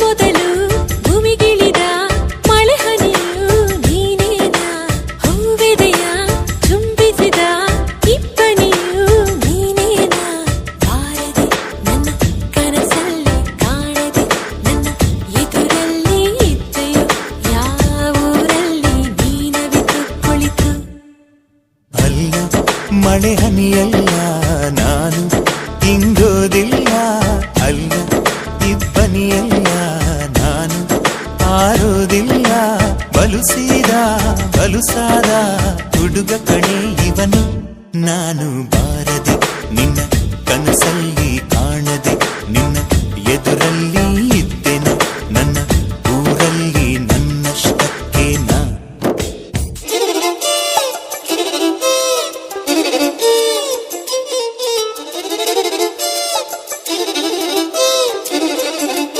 ಮೊದಲು ಭೂಮಿಗಿಳಿದ ಮಳೆ ಹನಿಯು ನೀನೇನಾ ಹೂವೆದೆಯ ಚುಂಬಿಸಿದ ಇಬ್ಬನಿಯು ನೀನೇನಾ ಬಾರದೆ ನನ್ನ ಕನಸಲ್ಲಿ ಕಾಣದೆ ನನ್ನ ಎದುರಲ್ಲಿ ಇದ್ದೆಯೋ ಯಾವೂರಲ್ಲಿ ನೀನವಿತು ಕುಳಿತು ಅಲ್ಲ ಮಳೆ ಹನಿಯಲ್ಲ ನಾನು ಹಿಂಗೋದಿಲ್ಲ ಅಲ್ಲ ಇಬ್ಬನಿಯಲ್ಲ ನಾನು ಆರೋದಿಲ್ಲ ಬಲುಸಾದ ಹುಡುಗ ಕಣೆ ಇವನು ನಾನು ಬಾರದೆ ನಿನ್ನ ಕನಸಲ್ಲಿ